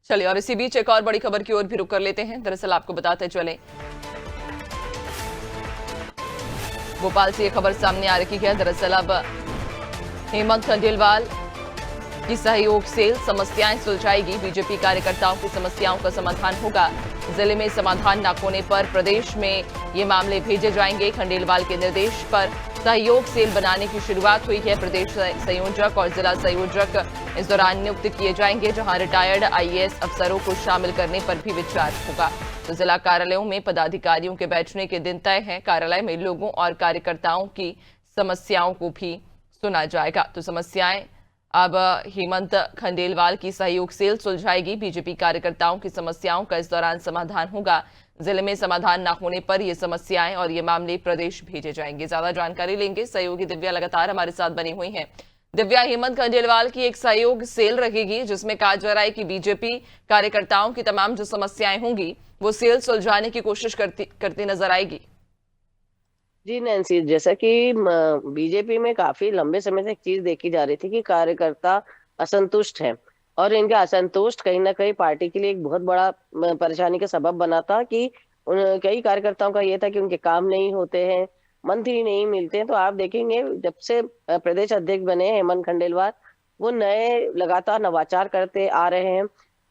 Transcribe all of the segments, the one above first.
चलिए, और इसी बीच एक और बड़ी खबर की ओर भी रुख कर लेते हैं। दरअसल आपको बताते चलें, भोपाल से ये खबर सामने आ रही है। दरअसल अब हेमंत खंडेलवाल की सहयोग से समस्याएं सुलझाएगी। बीजेपी कार्यकर्ताओं की समस्याओं का समाधान होगा। जिले में समाधान न होने पर प्रदेश में ये मामले भेजे जाएंगे। खंडेलवाल के निर्देश पर सहयोग सेल बनाने की शुरुआत हुई है। प्रदेश संयोजक और जिला संयोजक इस दौरान नियुक्त किए जाएंगे, जहां रिटायर्ड आईएएस अफसरों को शामिल करने पर भी विचार होगा। तो जिला कार्यालयों में पदाधिकारियों के बैठने के दिन तय हैं। कार्यालय में लोगों और कार्यकर्ताओं की समस्याओं को भी सुना जाएगा। तो समस्याएं अब हेमंत खंडेलवाल की सहयोग सेल सुलझाएगी। बीजेपी कार्यकर्ताओं की समस्याओं का इस दौरान समाधान होगा। जिले में समाधान न होने पर ये समस्याएं और ये मामले प्रदेश भेजे जाएंगे। ज्यादा जानकारी लेंगे, सहयोगी दिव्या लगातार हमारे साथ बनी हुई हैं। दिव्या, हेमंत खंडेलवाल की एक सहयोग सेल रहेगी जिसमें कहा जा रहा है कि बीजेपी कार्यकर्ताओं की तमाम जो समस्याएं होंगी वो सेल सुलझाने की कोशिश करती नजर आएगी। जी नैन्सी, जैसा कि बीजेपी में काफी लंबे समय से एक चीज देखी जा रही थी कि कार्यकर्ता असंतुष्ट हैं और इनका असंतुष्ट कहीं ना कहीं पार्टी के लिए एक बहुत बड़ा परेशानी का सबब बना था कि कई कार्यकर्ताओं का ये था कि उनके काम नहीं होते हैं, मंत्री नहीं मिलते हैं। तो आप देखेंगे जब से प्रदेश अध्यक्ष बने हेमंत खंडेलवाल, वो नए लगातार नवाचार करते आ रहे हैं।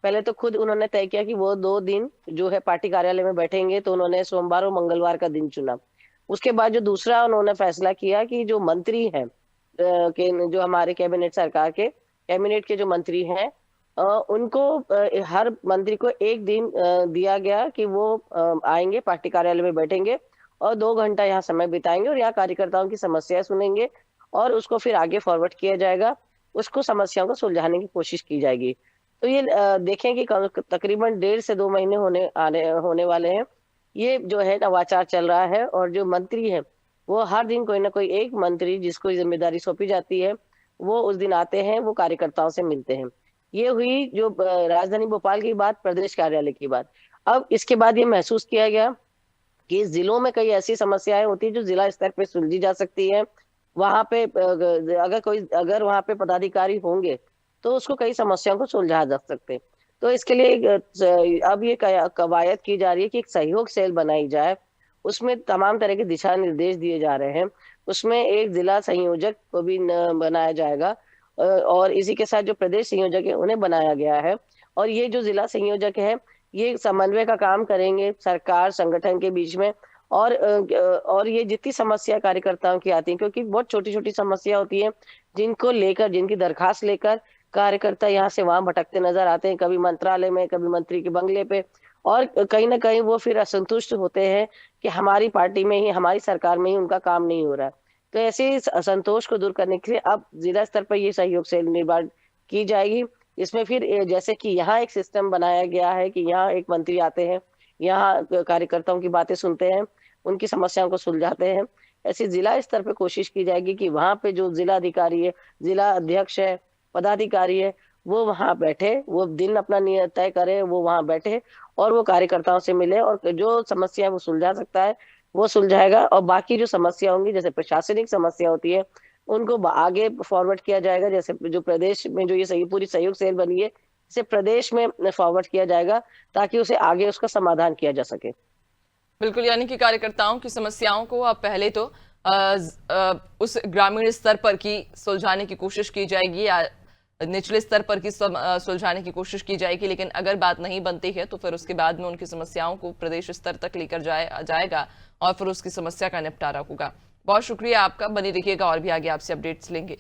पहले तो खुद उन्होंने तय किया कि वो 2 दिन जो है पार्टी कार्यालय में बैठेंगे, तो उन्होंने सोमवार और मंगलवार का दिन चुना। उसके बाद जो दूसरा उन्होंने फैसला किया कि जो मंत्री हैं के जो हमारे कैबिनेट सरकार के कैबिनेट के जो मंत्री हैं, उनको हर मंत्री को एक दिन दिया गया कि वो आएंगे पार्टी कार्यालय में बैठेंगे और 2 घंटा यहाँ समय बिताएंगे और यहाँ कार्यकर्ताओं की समस्याएं सुनेंगे और उसको फिर आगे फॉरवर्ड किया जाएगा, उसको समस्याओं को सुलझाने की कोशिश की जाएगी। तो ये देखें कि तकरीबन 1.5 से 2 महीने होने वाले हैं। ये जो है नवाचार चल रहा है और जो मंत्री है वो हर दिन कोई ना कोई एक मंत्री जिसको जिम्मेदारी सौंपी जाती है वो उस दिन आते हैं, वो कार्यकर्ताओं से मिलते हैं। ये हुई जो राजधानी भोपाल की बात, प्रदेश कार्यालय की बात। अब इसके बाद ये महसूस किया गया कि जिलों में कई ऐसी समस्याएं होती है जो जिला स्तर पे सुलझी जा सकती है। वहां पे अगर वहां पे पदाधिकारी होंगे तो उसको कई समस्याओं को सुलझा जा सकते हैं। तो इसके लिए अब ये कवायद की जा रही है कि एक सहयोग सेल बनाई जाए, उसमें तमाम तरह के दिशा निर्देश दिए जा रहे हैं। उसमें एक जिला संयोजक को भी बनाया जाएगा और इसी के साथ जो प्रदेश संयोजक है उन्हें बनाया गया है। और ये जो जिला संयोजक है ये समन्वय का काम करेंगे सरकार संगठन के बीच में। और ये जितनी समस्या कार्यकर्ताओं की आती है, क्योंकि बहुत छोटी छोटी समस्या होती है जिनको लेकर, जिनकी दरखास्त लेकर कार्यकर्ता यहाँ से वहां भटकते नजर आते हैं, कभी मंत्रालय में, कभी मंत्री के बंगले पे। और कहीं ना कहीं वो फिर असंतुष्ट होते हैं कि हमारी पार्टी में ही, हमारी सरकार में ही उनका काम नहीं हो रहा है। तो ऐसे इस असंतोष को दूर करने के लिए अब जिला स्तर पर ये सहयोग सेल निर्माण की जाएगी। इसमें फिर जैसे कि यहाँ एक सिस्टम बनाया गया है कि यहाँ एक मंत्री आते हैं, यहाँ कार्यकर्ताओं की बातें सुनते हैं, उनकी समस्याओं को सुलझाते हैं। ऐसी जिला स्तर पे कोशिश की जाएगी कि वहां पे जो जिला अधिकारी है, जिला अध्यक्ष है, पदाधिकारी है, वो वहां बैठे, वो दिन अपना नियत तय करे, वो वहां बैठे और वो कार्यकर्ताओं से मिले और जो समस्या है वो सुलझा सकता है वो सुलझाएगा। और बाकी जो समस्या होंगी, जैसे प्रशासनिक समस्या होती है, उनको आगे फॉरवर्ड किया जाएगा। जैसे जो प्रदेश में जो ये सही पूरी सहयोग सेल बनी है, इसे प्रदेश में फॉरवर्ड किया जाएगा ताकि उसे आगे उसका समाधान किया जा सके। बिल्कुल, यानी कि कार्यकर्ताओं की समस्याओं को अब पहले तो उस ग्रामीण स्तर पर की सुलझाने की कोशिश की जाएगी या निचले स्तर पर की सुलझाने की कोशिश की जाएगी। लेकिन अगर बात नहीं बनती है तो फिर उसके बाद में उनकी समस्याओं को प्रदेश स्तर तक लेकर जाएगा और फिर उसकी समस्या का निपटारा होगा। बहुत शुक्रिया आपका, बनी रहिएगा और भी आगे आपसे अपडेट्स लेंगे।